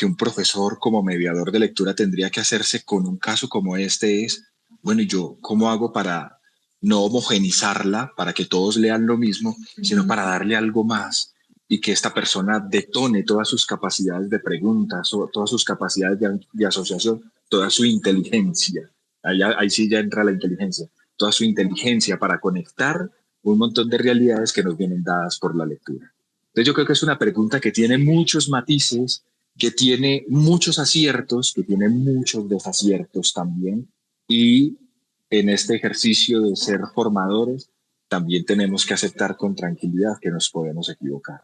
un profesor como mediador de lectura tendría que hacerse con un caso como este es, bueno, ¿y yo cómo hago para no homogenizarla, para que todos lean lo mismo, sino ujú. para darle algo más y que esta persona detone todas sus capacidades de preguntas, o todas sus capacidades de asociación, toda su inteligencia? Ahí sí ya entra la inteligencia, toda su inteligencia para conectar un montón de realidades que nos vienen dadas por la lectura. Entonces yo creo que es una pregunta que tiene muchos matices, que tiene muchos aciertos, que tiene muchos desaciertos también. Y en este ejercicio de ser formadores, también tenemos que aceptar con tranquilidad que nos podemos equivocar.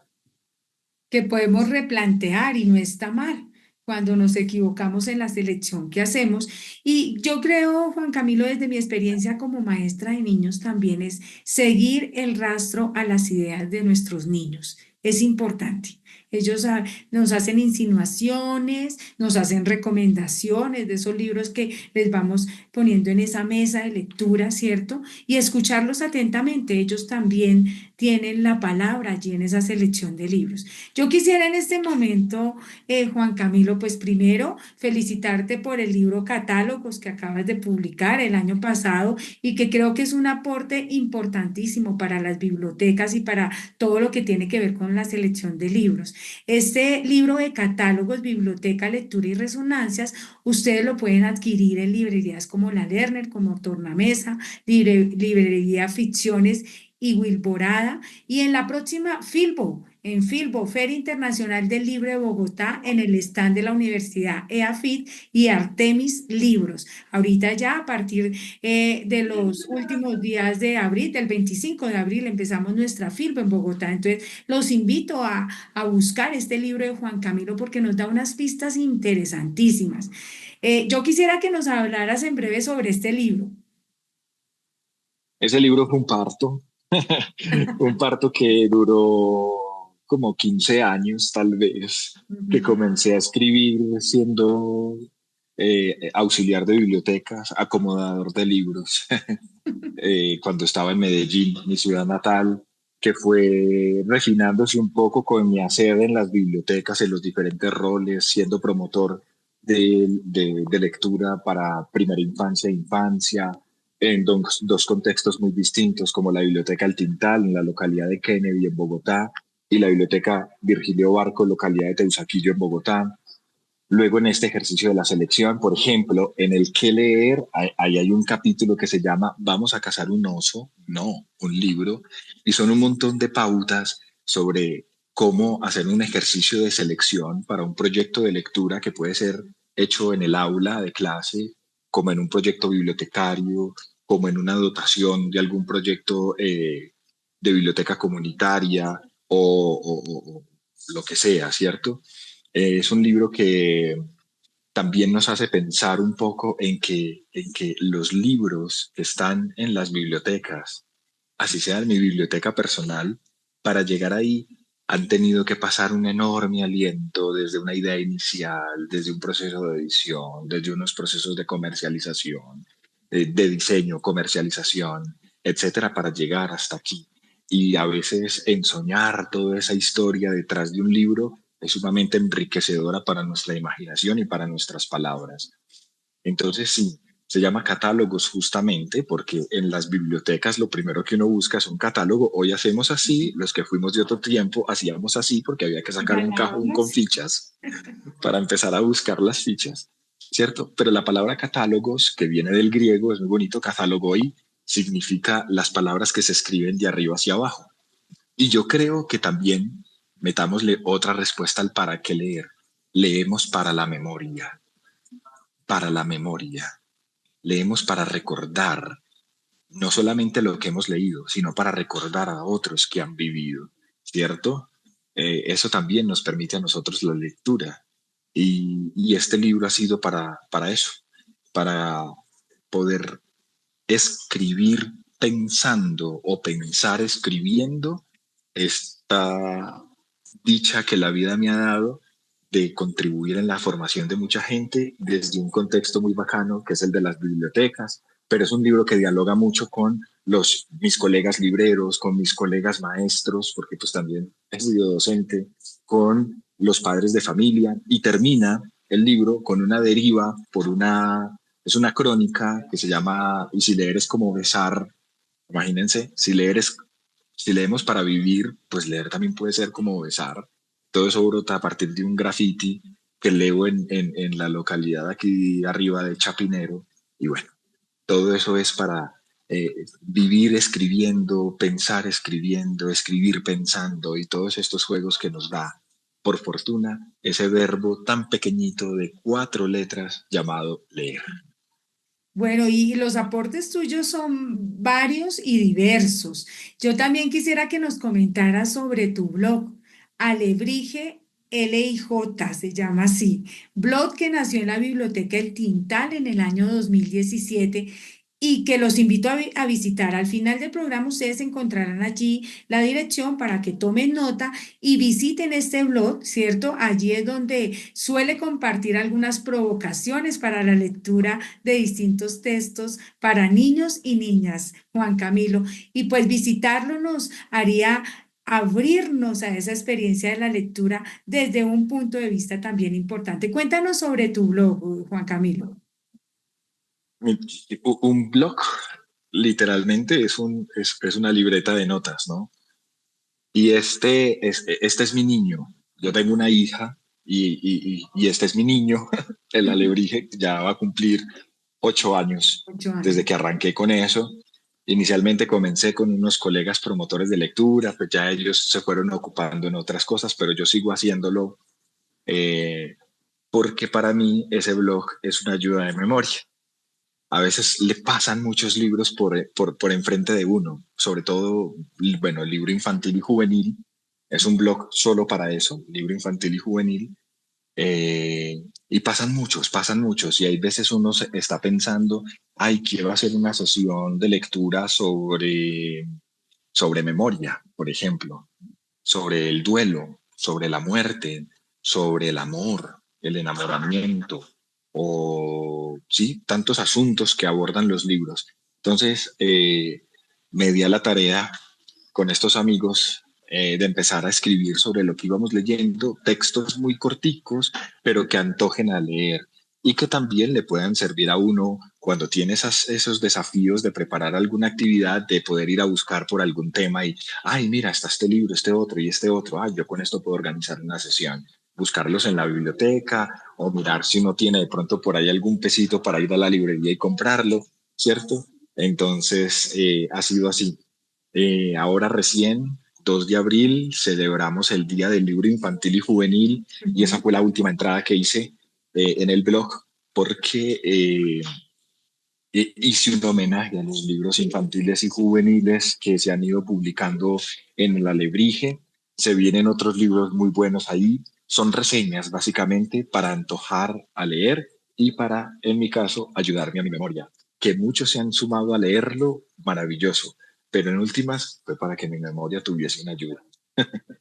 Que podemos replantear y no está mal cuando nos equivocamos en la selección que hacemos. Y yo creo, Juan Camilo, desde mi experiencia como maestra de niños también es seguir el rastro a las ideas de nuestros niños. Es importante. Ellos nos hacen insinuaciones, nos hacen recomendaciones de esos libros que les vamos poniendo en esa mesa de lectura, ¿cierto? Y escucharlos atentamente. Ellos también tienen la palabra allí en esa selección de libros. Yo quisiera en este momento, Juan Camilo, pues primero felicitarte por el libro Catálogos que acabas de publicar el año pasado y que creo que es un aporte importantísimo para las bibliotecas y para todo lo que tiene que ver con la selección de libros. Este libro de catálogos, biblioteca, lectura y resonancias, ustedes lo pueden adquirir en librerías como La Lerner, como Tornamesa, librería Ficciones y Wilborada, y en la próxima Filbo, en Filbo, Feria Internacional del Libro de Bogotá, en el stand de la Universidad EAFIT y Artemis Libros. Ahorita ya a partir de los últimos días de abril, del 25 de abril, empezamos nuestra Filbo en Bogotá. Entonces, los invito a buscar este libro de Juan Camilo porque nos da unas pistas interesantísimas. Yo quisiera que nos hablaras en breve sobre este libro. Ese libro fue un parto que duró como 15 años tal vez, que Ujú. comencé a escribir siendo auxiliar de bibliotecas, acomodador de libros, cuando estaba en Medellín, mi ciudad natal, que fue refinándose un poco con mi hacer en las bibliotecas, en los diferentes roles, siendo promotor de lectura para primera infancia e infancia, en dos contextos muy distintos, como la Biblioteca El Tintal, en la localidad de Kennedy, en Bogotá, y la Biblioteca Virgilio Barco, localidad de Teusaquillo, en Bogotá. Luego en este ejercicio de la selección, por ejemplo, en el que leer, ahí hay un capítulo que se llama ¿Vamos a cazar un oso? No, un libro. Y son un montón de pautas sobre cómo hacer un ejercicio de selección para un proyecto de lectura que puede ser hecho en el aula de clase, como en un proyecto bibliotecario, como en una dotación de algún proyecto de biblioteca comunitaria o lo que sea, ¿cierto? Es un libro que también nos hace pensar un poco en que los libros que están en las bibliotecas, así sea en mi biblioteca personal, para llegar ahí han tenido que pasar un enorme aliento desde una idea inicial, desde un proceso de edición, desde unos procesos de comercialización, de diseño, comercialización, etcétera, para llegar hasta aquí. Y a veces ensoñar toda esa historia detrás de un libro es sumamente enriquecedora para nuestra imaginación y para nuestras palabras. Entonces, sí, se llama catálogos justamente porque en las bibliotecas lo primero que uno busca es un catálogo. Hoy hacemos así, los que fuimos de otro tiempo hacíamos así porque había que sacar un cajón con Ganábamos. fichas para empezar a buscar las fichas, ¿cierto? Pero la palabra catálogos, que viene del griego, es muy bonito, catálogoi, significa las palabras que se escriben de arriba hacia abajo. Y yo creo que también metámosle otra respuesta al para qué leer. Leemos para la memoria, para la memoria. Leemos para recordar no solamente lo que hemos leído, sino para recordar a otros que han vivido, ¿cierto? Eso también nos permite a nosotros la lectura. Y este libro ha sido para eso, para poder escribir pensando o pensar escribiendo esta dicha que la vida me ha dado de contribuir en la formación de mucha gente desde un contexto muy bacano que es el de las bibliotecas, pero es un libro que dialoga mucho con mis colegas libreros, con mis colegas maestros, porque pues también he sido docente, con los padres de familia y termina el libro con una deriva es una crónica que se llama Y si leer es como besar. Imagínense, si leemos para vivir, pues leer también puede ser como besar. Todo eso brota a partir de un graffiti que leo en la localidad aquí arriba de Chapinero. Y bueno, todo eso es para vivir escribiendo, pensar escribiendo, escribir pensando y todos estos juegos que nos da, por fortuna, ese verbo tan pequeñito de 4 letras llamado leer. Bueno, y los aportes tuyos son varios y diversos. Yo también quisiera que nos comentaras sobre tu blog, Alebrije LIJ, se llama así, blog que nació en la Biblioteca El Tintal en el año 2017 y que los invito a visitar. Al final del programa ustedes encontrarán allí la dirección para que tomen nota y visiten este blog, ¿cierto? Allí es donde suele compartir algunas provocaciones para la lectura de distintos textos para niños y niñas, Juan Camilo. Y pues visitarlo nos haría abrirnos a esa experiencia de la lectura desde un punto de vista también importante. Cuéntanos sobre tu blog, Juan Camilo. Un blog literalmente es una libreta de notas, ¿no? Y este es mi niño. Yo tengo una hija y este es mi niño, el alebrije, ya va a cumplir 8 años 8 años. desde que arranqué con eso. Inicialmente comencé con unos colegas promotores de lectura, pues ya ellos se fueron ocupando en otras cosas, pero yo sigo haciéndolo porque para mí ese blog es una ayuda de memoria. A veces le pasan muchos libros por enfrente de uno, sobre todo, bueno, el libro infantil y juvenil. Es un blog solo para eso, libro infantil y juvenil. Y pasan muchos. Y hay veces uno está pensando, ay, quiero hacer una sesión de lectura sobre memoria, por ejemplo, sobre el duelo, sobre la muerte, sobre el amor, el enamoramiento, o sí, tantos asuntos que abordan los libros. Entonces, me di a la tarea con estos amigos de empezar a escribir sobre lo que íbamos leyendo, textos muy corticos, pero que antojen a leer y que también le puedan servir a uno cuando tiene esos desafíos de preparar alguna actividad, de poder ir a buscar por algún tema y, ay, mira, está este libro, este otro y este otro, ay, yo con esto puedo organizar una sesión, buscarlos en la biblioteca o mirar si uno tiene de pronto por ahí algún pesito para ir a la librería y comprarlo, ¿cierto? Entonces, ha sido así. Ahora recién, 2 de abril, celebramos el Día del Libro Infantil y Juvenil y esa Ujú. fue la última entrada que hice en el blog porque hice un homenaje a los libros infantiles y juveniles que se han ido publicando en el Alebrije. Se vienen otros libros muy buenos ahí. Son reseñas básicamente para antojar a leer y para, en mi caso, ayudarme a mi memoria. Que muchos se han sumado a leerlo, maravilloso, pero en últimas fue para que mi memoria tuviese una ayuda.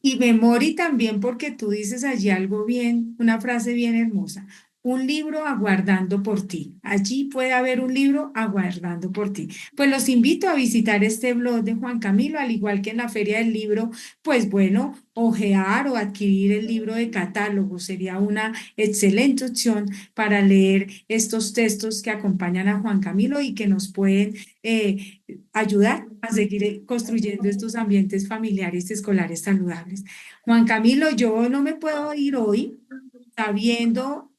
Y memoria también porque tú dices allí algo bien, una frase bien hermosa. un libro aguardando por ti. Allí puede haber un libro aguardando por ti. Pues los invito a visitar este blog de Juan Camilo, al igual que en la Feria del Libro, pues bueno, hojear o adquirir el libro de catálogo sería una excelente opción para leer estos textos que acompañan a Juan Camilo y que nos pueden ayudar a seguir construyendo estos ambientes familiares y escolares saludables. Juan Camilo, yo no me puedo ir hoy sabiendo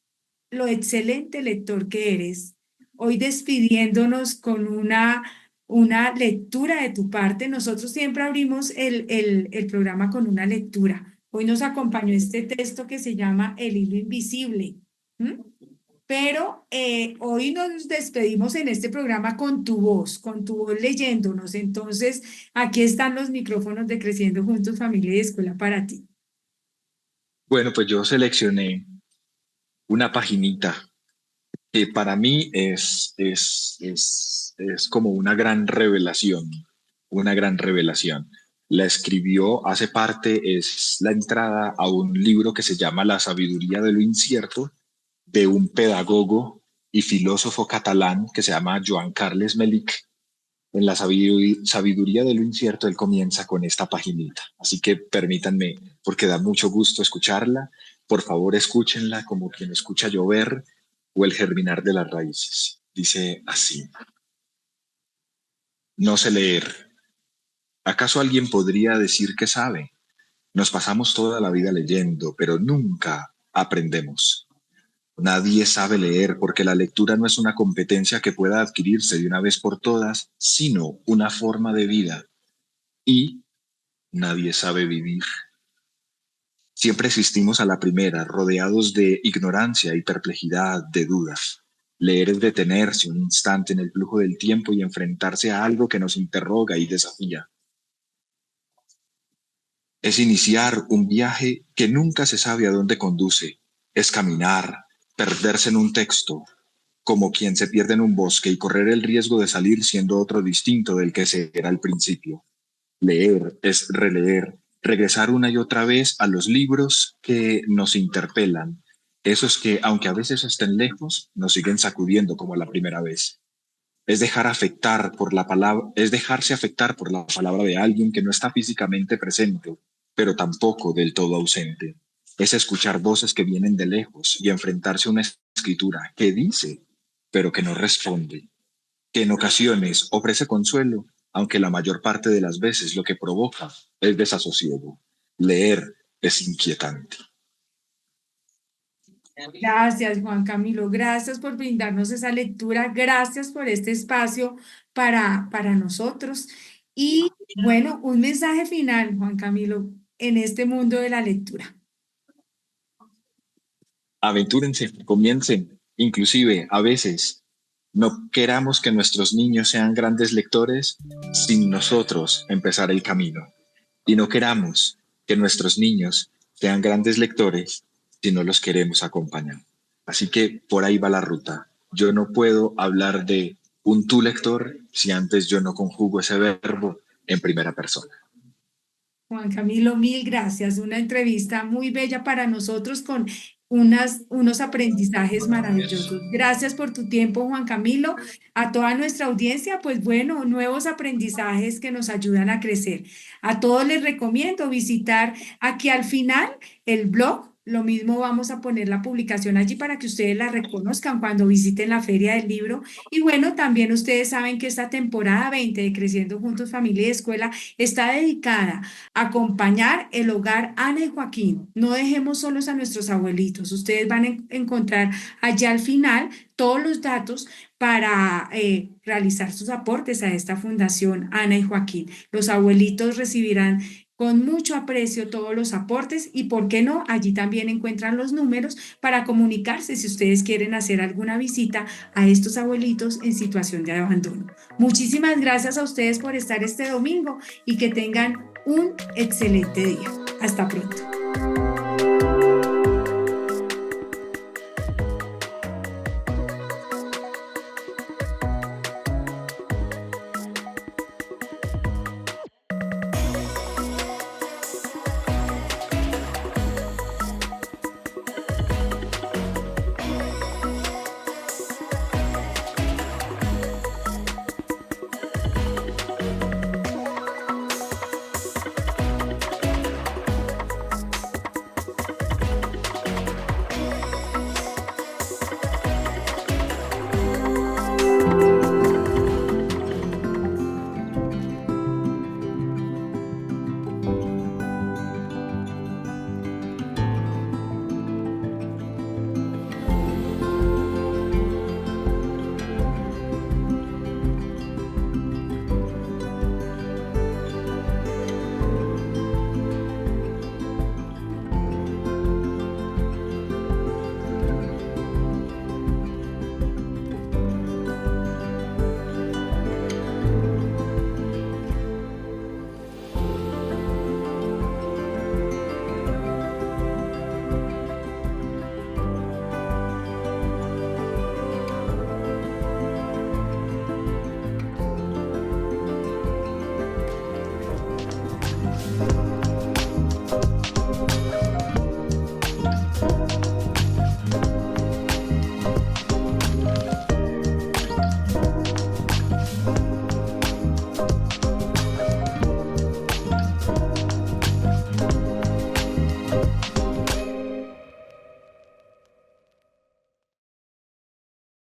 lo excelente lector que eres. Hoy despidiéndonos con una lectura de tu parte. Nosotros siempre abrimos el programa con una lectura. Hoy nos acompañó este texto que se llama El hilo invisible. ¿M? Pero hoy nos despedimos en este programa con tu voz leyéndonos. Entonces, aquí están los micrófonos de Creciendo Juntos, Familia y Escuela para ti. Bueno, pues yo seleccioné una paginita que para mí es como una gran revelación. La escribió, hace parte, es la entrada a un libro que se llama La sabiduría de lo incierto, de un pedagogo y filósofo catalán que se llama Joan Carles Melic. En la sabiduría de lo incierto, él comienza con esta paginita. Así que permítanme, porque da mucho gusto escucharla, por favor escúchenla como quien escucha llover o el germinar de las raíces. Dice así: no sé leer. ¿Acaso alguien podría decir que sabe? Nos pasamos toda la vida leyendo, pero nunca aprendemos. Nadie sabe leer porque la lectura no es una competencia que pueda adquirirse de una vez por todas, sino una forma de vida. Y nadie sabe vivir. Siempre asistimos a la primera, rodeados de ignorancia y perplejidad, de dudas. Leer es detenerse un instante en el flujo del tiempo y enfrentarse a algo que nos interroga y desafía. Es iniciar un viaje que nunca se sabe a dónde conduce. Es caminar, perderse en un texto, como quien se pierde en un bosque y correr el riesgo de salir siendo otro distinto del que se era al principio. Leer es releer, regresar una y otra vez a los libros que nos interpelan, esos que, aunque a veces estén lejos, nos siguen sacudiendo como la primera vez. Es es dejarse afectar por la palabra de alguien que no está físicamente presente, pero tampoco del todo ausente. Es escuchar voces que vienen de lejos y enfrentarse a una escritura que dice, pero que no responde, que en ocasiones ofrece consuelo, aunque la mayor parte de las veces lo que provoca es desasosiego. Leer es inquietante. Gracias, Juan Camilo. Gracias por brindarnos esa lectura. Gracias por este espacio para nosotros. Y bueno, un mensaje final, Juan Camilo, en este mundo de la lectura. Aventúrense, comiencen, inclusive a veces no queramos que nuestros niños sean grandes lectores sin nosotros empezar el camino. Y no queramos que nuestros niños sean grandes lectores si no los queremos acompañar. Así que por ahí va la ruta. Yo no puedo hablar de un tú lector si antes yo no conjugo ese verbo en primera persona. Juan Camilo, mil gracias. Una entrevista muy bella para nosotros con unos aprendizajes maravillosos. Gracias por tu tiempo, Juan Camilo. A toda nuestra audiencia, pues bueno, nuevos aprendizajes que nos ayudan a crecer. A todos les recomiendo visitar aquí al final el blog. Lo mismo vamos a poner la publicación allí para que ustedes la reconozcan cuando visiten la Feria del Libro. Y bueno, también ustedes saben que esta temporada 20 de Creciendo Juntos, Familia y Escuela está dedicada acompañar el hogar Ana y Joaquín. No dejemos solos a nuestros abuelitos. Ustedes van a encontrar allá al final todos los datos para realizar sus aportes a esta fundación Ana y Joaquín. Los abuelitos recibirán con mucho aprecio todos los aportes y, ¿por qué no? Allí también encuentran los números para comunicarse si ustedes quieren hacer alguna visita a estos abuelitos en situación de abandono. Muchísimas gracias a ustedes por estar este domingo y que tengan un excelente día. Hasta pronto.